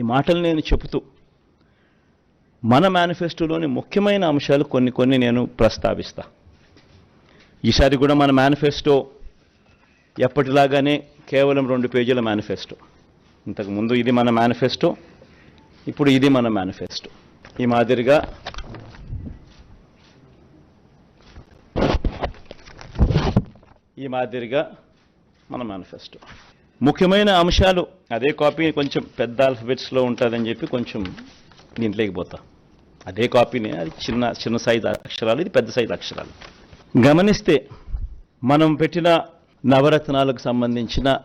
ఈ మాటలు నేను చెబుతూ మన మేనిఫెస్టోలోని ముఖ్యమైన అంశాలు కొన్ని నేను ప్రస్తావిస్తా. ఈసారి కూడా మన మేనిఫెస్టో ఎప్పటిలాగానే కేవలం 2 పేజీల మేనిఫెస్టో. ఇంతకుముందు ఇది మన మేనిఫెస్టో, ఇప్పుడు ఇది మన మేనిఫెస్టో. ఈ మాదిరిగా మన మేనిఫెస్టో ముఖ్యమైన అంశాలు. అదే కాపీ కొంచెం పెద్ద ఆల్ఫబెట్స్లో ఉంటుందని చెప్పి కొంచెం దీంట్లోకి పోతా. అదే కాపీనే, అది చిన్న సైజు అక్షరాలు, ఇది పెద్ద సైజు అక్షరాలు. గమనిస్తే మనం పెట్టిన నవరత్నాలకు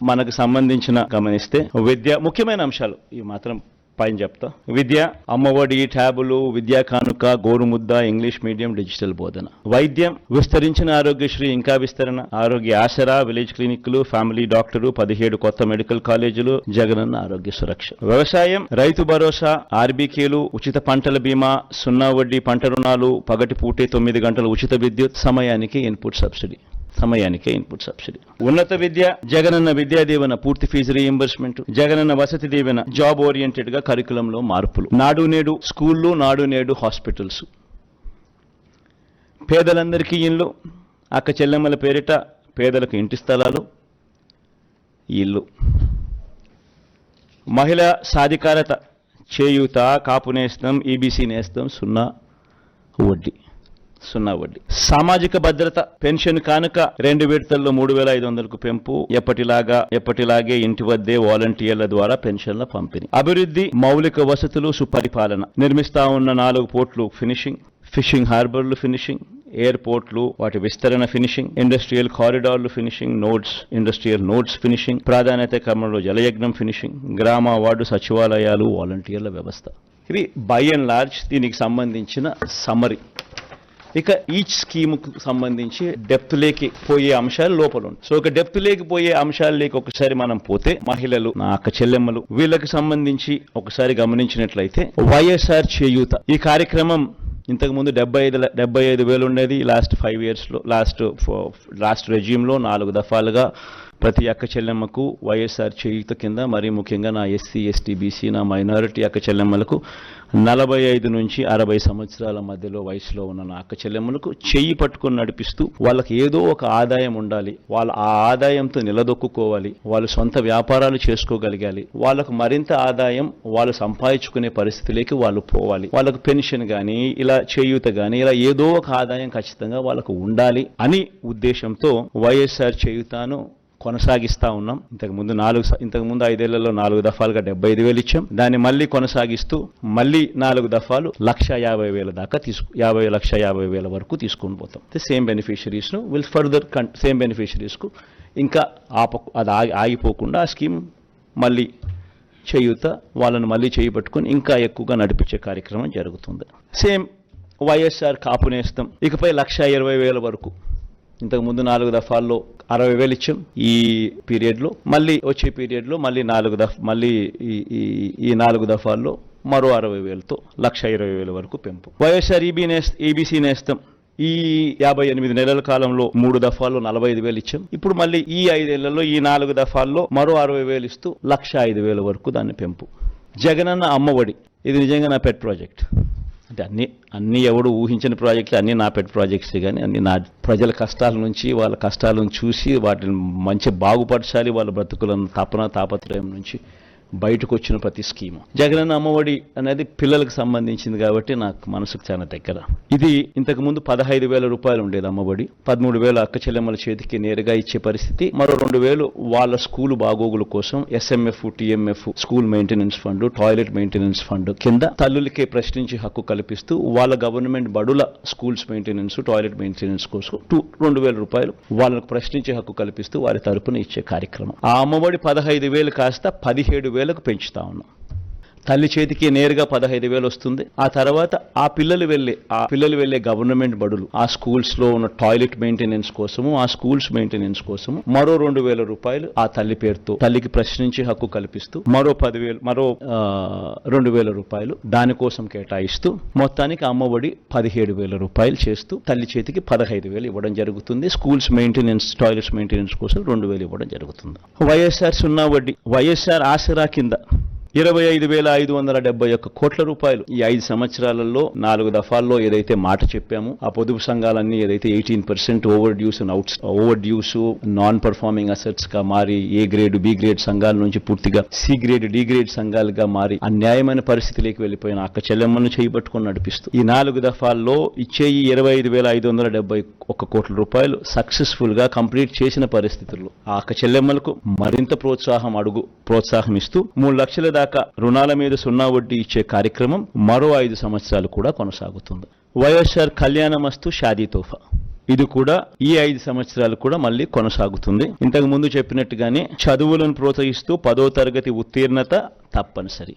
మనకు సంబంధించిన గమనిస్తే విద్య ముఖ్యమైన అంశాలు ఇవి మాత్రం పైన చెప్తా. విద్య, అమ్మఒడి, ట్యాబులు, విద్యా కానుక, గోరుముద్ద, ఇంగ్లీష్ మీడియం, డిజిటల్ బోధన. వైద్యం, విస్తరించిన ఆరోగ్యశ్రీ ఇంకా విస్తరణ, ఆరోగ్య ఆసరా, విలేజ్ క్లినిక్లు, ఫ్యామిలీ డాక్టరు, 17 కొత్త మెడికల్ కాలేజీలు, జగనన్న ఆరోగ్య సురక్ష. వ్యవసాయం, రైతు భరోసా, ఆర్బీకేలు, ఉచిత పంటల బీమా, 0 వడ్డీ పంట రుణాలు, పగటి పూటే 9 గంటల ఉచిత విద్యుత్, సమయానికే ఇన్పుట్ సబ్సిడీ. ఉన్నత విద్య, జగనన్న విద్యా దీవెన, పూర్తి fee reimbursement, Jagananna Vasathi Deevena, job oriented గా కరికులంలో మార్పులు, నాడు నేడు స్కూళ్ళు, నాడు నేడు హాస్పిటల్స్, పేదలందరికీ ఇల్లు, అక్క చెల్లెమ్మల పేరిట పేదలకు ఇంటి స్థలాలు, ఇల్లు, మహిళా సాధికారత, చేయూత, కాపు నేస్తం, ఈబీసీ నేస్తం, 0 వడ్డీ. సామాజిక భద్రత, పెన్షన్ కానుక 2 విడతల్లో 3,500కు పెంపు, ఎప్పటిలాగే ఇంటి వద్దే వాలంటీర్ల ద్వారా పెన్షన్ల పంపిణీ. అభివృద్ధి, మౌలిక వసతులు, సుపరిపాలన. నిర్మిస్తా ఉన్న 4 పోర్ట్లు ఫినిషింగ్, ఫిషింగ్ హార్బర్లు ఫినిషింగ్, ఎయిర్పోర్ట్లు వాటి విస్తరణ ఫినిషింగ్, ఇండస్ట్రియల్ కారిడార్లు ఫినిషింగ్, ఇండస్ట్రియల్ నోడ్స్ ఫినిషింగ్, ప్రాధాన్యత క్రమంలో జలయజ్ఞం ఫినిషింగ్, గ్రామ వార్డు సచివాలయాలు, వాలంటీర్ల వ్యవస్థ. ఇవి బై అండ్ లార్జ్ దీనికి సంబంధించిన సమ్మరీ. ఇక ఈచ్ స్కీముకు సంబంధించి డెప్త్ లేకి పోయే అంశాలు లోపల ఉంటాయి. సో ఇక డెప్త్ లేకపోయే అంశాలకి ఒకసారి మనం పోతే, మహిళలు, నా అక్క చెల్లెమ్మలు, వీళ్ళకి సంబంధించి ఒకసారి గమనించినట్లయితే వైఎస్ఆర్ చేయూత ఈ కార్యక్రమం ఇంతకుముందు 75,000 ఉండేది. లాస్ట్ 5 ఇయర్స్లో లాస్ట్ రెజ్యూమ్లో 4 దఫాలుగా ప్రతి అక్క చెల్లెమ్మకు వైఎస్ఆర్ చేయూత కింద, మరీ ముఖ్యంగా నా ఎస్సీ, ఎస్టీ, బీసీ, నా మైనారిటీ అక్క చెల్లెమ్మలకు 45 నుంచి 60 సంవత్సరాల మధ్యలో వయసులో ఉన్న నా అక్క చెల్లెమ్మలకు చెయ్యి పట్టుకొని నడిపిస్తూ, వాళ్ళకి ఏదో ఒక ఆదాయం ఉండాలి, వాళ్ళు ఆ ఆదాయంతో నిలదొక్కుకోవాలి, వాళ్ళు సొంత వ్యాపారాలు చేసుకోగలగాలి, వాళ్ళకు మరింత ఆదాయం వాళ్ళు సంపాదించుకునే పరిస్థితిలోకి వాళ్ళు పోవాలి, వాళ్ళకు పెన్షన్ కానీ, ఇలా చేయూత కానీ, ఇలా ఏదో ఒక ఆదాయం ఖచ్చితంగా వాళ్ళకు ఉండాలి అని ఉద్దేశంతో వైఎస్ఆర్ చేయూతను కొనసాగిస్తా ఉన్నాం. ఇంతకుముందు 5 ఏళ్లలో 4 దఫాలుగా 75,000 ఇచ్చాం. దాన్ని మళ్ళీ కొనసాగిస్తూ మళ్ళీ 4 దఫాలు 1,50,000 దాకా 50,50,000 వరకు తీసుకొని పోతాం. సేమ్ బెనిఫిషరీస్ ను విల్ ఫర్దర్ సేమ్ బెనిఫిషరీస్ కు ఇంకా అది ఆగిపోకుండా ఆ స్కీమ్ మళ్ళీ చేయూత వాళ్ళను మళ్ళీ చేయబట్టుకొని ఇంకా ఎక్కువగా నడిపించే కార్యక్రమం జరుగుతుంది. సేమ్ వైఎస్ఆర్ కాపు నేస్తం ఇకపై 1,20,000 వరకు. ఇంతకుముందు 4 దఫాల్లో 60,000 ఇచ్చాం. ఈ పీరియడ్లో మళ్ళీ వచ్చే పీరియడ్లో మళ్ళీ ఈ 4 దఫాల్లో మరో 60,000తో 1,20,000 వరకు పెంపు. వైఎస్ఆర్ ఈబీసీ నేస్తం ఈ 58 నెలల కాలంలో 3 దఫాల్లో 45,000 ఇచ్చాం. ఇప్పుడు మళ్ళీ ఈ 5 ఏళ్లలో ఈ 4 దఫాల్లో మరో 60,000 ఇస్తూ 1,05,000 వరకు దాన్ని పెంపు. జగనన్న అమ్మఒడి, ఇది నిజంగా నా పెట్ ప్రాజెక్ట్. అంటే అన్ని ఎవడు ఊహించిన ప్రాజెక్టులు, అన్నీ నా పెట్ ప్రాజెక్ట్సే. కానీ అన్ని నా ప్రజల కష్టాల నుంచి, వాళ్ళ కష్టాలను చూసి వాటిని మంచి బాగుపరచాలి, వాళ్ళ బ్రతుకులను తాపత్రయం నుంచి బయటకు వచ్చిన ప్రతి స్కీము. జగనన్న అమ్మఒడి అనేది పిల్లలకు సంబంధించింది కాబట్టి నాకు మనసుకు చాలా దగ్గర. ఇది ఇంతకుముందు 15,000 రూపాయలు ఉండేది అమ్మఒడి. 13,000 అక్క చెల్లెమ్మల చేతికి నేరుగా ఇచ్చే పరిస్థితి. మరో 2,000 వాళ్ళ స్కూలు బాగోగుల కోసం SMF, TMF, school maintenance fund, toilet maintenance fund కింద తల్లులకే ప్రశ్నించి హక్కు కల్పిస్తూ వాళ్ళ గవర్నమెంట్ బడుల స్కూల్స్ మెయింటెనెన్స్, టాయిలెట్ మెయింటెనెన్స్ కోసం 2,000 రూపాయలు వాళ్ళకు ప్రశ్నించే హక్కు కల్పిస్తూ వారి తరపున ఇచ్చే కార్యక్రమం. ఆ అమ్మఒడి 15,000 కాస్త 17,000 పెంచుతా ఉన్నాం. తల్లి చేతికి నేరుగా 15,000 వస్తుంది. ఆ తర్వాత ఆ పిల్లలు వెళ్ళే గవర్నమెంట్ బడులు, ఆ స్కూల్స్ లో ఉన్న టాయిలెట్ మెయింటెనెన్స్ కోసము, ఆ స్కూల్స్ మెయింటెనెన్స్ కోసము మరో 2,000 రూపాయలు ఆ తల్లి పేరుతో తల్లికి ప్రశ్నించి హక్కు కల్పిస్తూ మరో 2,000 రూపాయలు దానికోసం కేటాయిస్తూ మొత్తానికి అమ్మఒడి 17,000 రూపాయలు చేస్తూ తల్లి చేతికి 15,000 ఇవ్వడం జరుగుతుంది. స్కూల్స్ మెయింటెనెన్స్, టాయిలెట్స్ మెయింటెనెన్స్ కోసం 2,000 ఇవ్వడం జరుగుతుంది. వైఎస్ఆర్ 0 వడ్డీ, వైఎస్ఆర్ ఆసరా కింద 25,571 కోట్ల రూపాయలు ఈ 5 సంవత్సరాలలో 4 దఫాల్లో ఏదైతే మాట చెప్పామో ఆ పొదుపు సంఘాలన్నీ ఏదైతే 18% over dues non performing assets గా మారి ఏ గ్రేడ్ బి గ్రేడ్ సంఘాల నుంచి పూర్తిగా సి గ్రేడ్ డి గ్రేడ్ సంఘాలుగా మారి అన్యాయమైన పరిస్థితిలోకి వెళ్లిపోయిన అక్క చెల్లెమ్మను చేయబట్టుకుని నడిపిస్తూ ఈ 4 దఫాల్లో ఇచ్చే ఈ 25,571 కోట్ల రూపాయలు సక్సెస్ఫుల్ గా కంప్లీట్ చేసిన పరిస్థితుల్లో ఆ అక్క చెల్లెమ్మలకు మరింత ప్రోత్సాహం ఇస్తూ 3 లక్షల దాకా రుణాల మీద 0 వడ్డీ ఇచ్చే కార్యక్రమం మరో 5 సంవత్సరాలు కూడా కొనసాగుతుంది. వైఎస్ఆర్ కళ్యాణమస్తు షాదీ తోఫా ఇది కూడా ఈ 5 సంవత్సరాలు కూడా మళ్ళీ కొనసాగుతుంది. ఇంతకు ముందు చెప్పినట్టుగానే చదువులను ప్రోత్సహిస్తూ 10వ తరగతి ఉత్తీర్ణత తప్పనిసరి.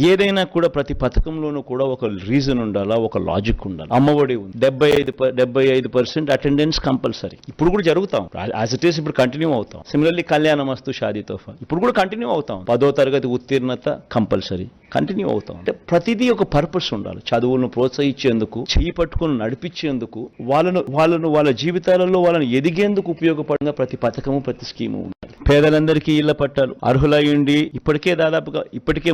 ఏదైనా కూడా ప్రతి పథకంలోనూ కూడా ఒక రీజన్ ఉండాలా, ఒక లాజిక్ ఉండాలి. అమ్మఒడి ఉంది, 75% అటెండెన్స్ కంపల్సరీ. ఇప్పుడు కూడా జరుగుతాం యాజ్ ఇట్ ఈస్, ఇప్పుడు కంటిన్యూ అవుతాం. సిమిలర్లీ కళ్యాణమస్తు షాదీ తోఫా ఇప్పుడు కూడా కంటిన్యూ అవుతాం. 10వ తరగతి ఉత్తీర్ణత కంపల్సరీ కంటిన్యూ అవుతాం. అంటే ప్రతిదీ ఒక పర్పస్ ఉండాలి. చదువులను ప్రోత్సహించేందుకు, చేయి పట్టుకుని నడిపించేందుకు, వాళ్ళ జీవితాలలో వాళ్ళని ఎదిగేందుకు ఉపయోగపడిన ప్రతి పథకము ప్రతి స్కీము ఉండాలి. పేదలందరికీ ఇళ్ల పట్టాలు అర్హులయ్యుండి ఇప్పటికే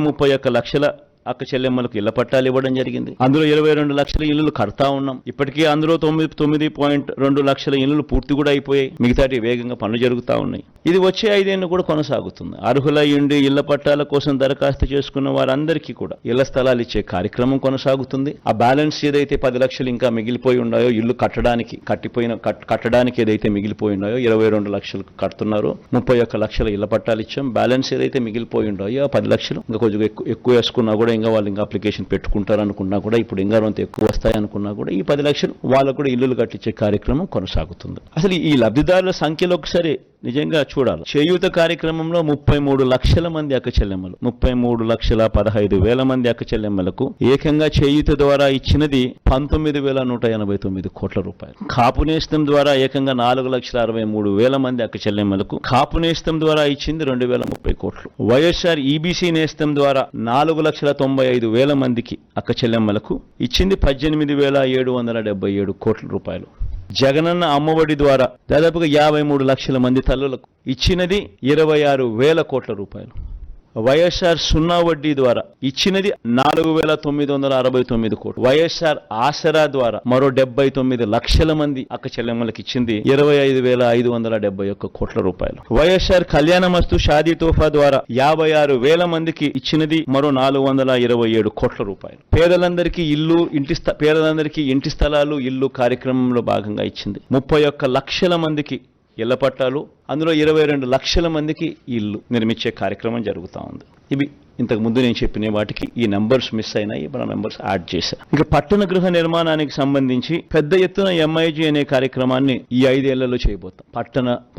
31 లక్షల అక్క చెల్లెమ్మలకు ఇళ్ల పట్టాలు ఇవ్వడం జరిగింది. అందులో 22 లక్షల ఇళ్లు కడతా ఉన్నాం. ఇప్పటికే అందులో 9.2 లక్షల ఇళ్లు పూర్తి కూడా అయిపోయాయి. మిగతాటి వేగంగా పనులు జరుగుతూ ఉన్నాయి. ఇది వచ్చే 5 ఏళ్ళు కూడా కొనసాగుతుంది. అర్హులయ్యుండి ఇళ్ల పట్టాల కోసం దరఖాస్తు చేసుకున్న వారందరికీ కూడా ఇళ్ల స్థలాలు ఇచ్చే కార్యక్రమం కొనసాగుతుంది. ఆ బ్యాలెన్స్ ఏదైతే 10 లక్షలు ఇంకా మిగిలిపోయి ఉన్నాయో ఇల్లు కట్టడానికి ఏదైతే మిగిలిపోయి ఉన్నాయో 22 లక్షలు కడుతున్నారో 31 లక్షల ఇళ్ల పట్టాలు ఇచ్చాం. బ్యాలెన్స్ ఏదైతే మిగిలిపోయి ఉన్నాయో 10 లక్షలు ఇంకా కొంచెం ఎక్కువ వేసుకున్నా కూడా ఇంకా వాళ్ళు ఇంకా అప్లికేషన్ పెట్టుకుంటారు అనుకున్నా కూడా ఇప్పుడు ఇంకా కొంత ఎక్కువ వస్తాయి అనుకున్నా కూడా ఈ 10 లక్షలు వాళ్ళకు కూడా ఇల్లులు కట్టించే కార్యక్రమం కొనసాగుతుంది. అసలు ఈ లబ్ధిదారుల సంఖ్యలో ఒకసారి నిజంగా చూడాలి. చేయూత కార్యక్రమంలో 33 లక్షల మంది అక్క చెల్లెమ్మలు 33,15,000 మంది అక్క చెల్లెమ్మలకు ఏకంగా చేయూత ద్వారా ఇచ్చినది 19,189 కోట్ల రూపాయలు. కాపు నేస్తం ద్వారా ఏకంగా 4,63,000 మంది అక్క చెల్లెమ్మలకు కాపు నేస్తం ద్వారా ఇచ్చింది 2,030 కోట్లు. వైఎస్ఆర్ ఈబీసీ నేస్తం ద్వారా 4,95,000 మందికి అక్క చెల్లెమ్మలకు ఇచ్చింది 18,777 కోట్ల రూపాయలు. జగనన్న అమ్మఒడి ద్వారా దాదాపుగా 53 లక్షల మంది తల్లులకు ఇచ్చినది 26,000 కోట్ల రూపాయలు. వైఎస్ఆర్ 0 వడ్డీ ద్వారా ఇచ్చినది 4,969 కోట్లు. వైఎస్ఆర్ ఆసరా ద్వారా మరో 79 లక్షల మంది అక్క చెల్లెమ్మలకు ఇచ్చింది 25,571 కోట్ల రూపాయలు. వైఎస్ఆర్ కళ్యాణమస్తు షాదీ తోఫా ద్వారా 56,000 మందికి ఇచ్చినది మరో 427 కోట్ల రూపాయలు. పేదలందరికీ ఇంటి స్థలాలు ఇల్లు కార్యక్రమంలో భాగంగా ఇచ్చింది 31 లక్షల మందికి ఇళ్ల పట్టాలు. అందులో 22 లక్షల మందికి ఇల్లు నిర్మించే కార్యక్రమం జరుగుతూ ఉంది. ఇవి ఇంతకు ముందు నేను చెప్పిన వాటికి ఈ నెంబర్స్ మిస్ అయినాయి, మన నెంబర్స్ యాడ్ చేశా. ఇక పట్టణ గృహ నిర్మాణానికి సంబంధించి పెద్ద ఎత్తున MIG అనే కార్యక్రమాన్ని ఈ 5 ఏళ్లలో చేయబోతాం.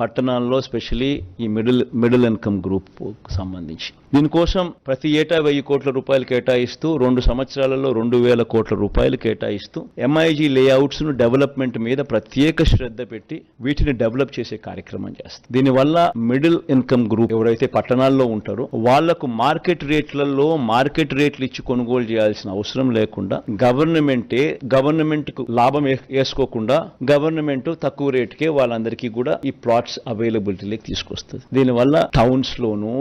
పట్టణాల్లో స్పెషలీ ఈ మిడిల్ ఇన్కమ్ గ్రూప్ సంబంధించి దీనికోసం ప్రతి ఏటా 1,000 కోట్ల రూపాయలు కేటాయిస్తూ 2 సంవత్సరాలలో 2,000 కోట్ల రూపాయలు కేటాయిస్తూ MIG లేఅవుట్స్ ను డెవలప్మెంట్ మీద ప్రత్యేక శ్రద్ధ పెట్టి వీటిని డెవలప్ చేసే కార్యక్రమం చేస్తాం. దీనివల్ల మిడిల్ ఇన్కమ్ గ్రూప్ ఎవరైతే పట్టణాల్లో ఉంటారో వాళ్లకు మార్కెట్ రేట్లు ఇచ్చి కొనుగోలు చేయాల్సిన అవసరం లేకుండా గవర్నమెంట్ కు లాభం వేసుకోకుండా గవర్నమెంట్ తక్కువ రేటుకే వాళ్ళందరికీ కూడా ఈ ప్లాట్స్ అవైలబిలిటీలోకి తీసుకొస్తుంది. దీనివల్ల టౌన్స్ లోను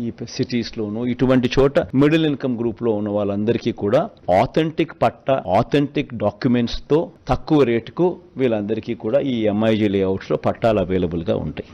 ఈ సిటీస్ లోను ఇటువంటి చోట మిడిల్ ఇన్కమ్ గ్రూప్ లో ఉన్న వాళ్ళందరికీ కూడా ఆథెంటిక్ డాక్యుమెంట్స్ తో తక్కువ రేటుకు వీళ్ళందరికీ కూడా ఈ MIG లేఅవుట్స్ లో పట్టాలు అవైలబుల్ గా ఉంటాయి.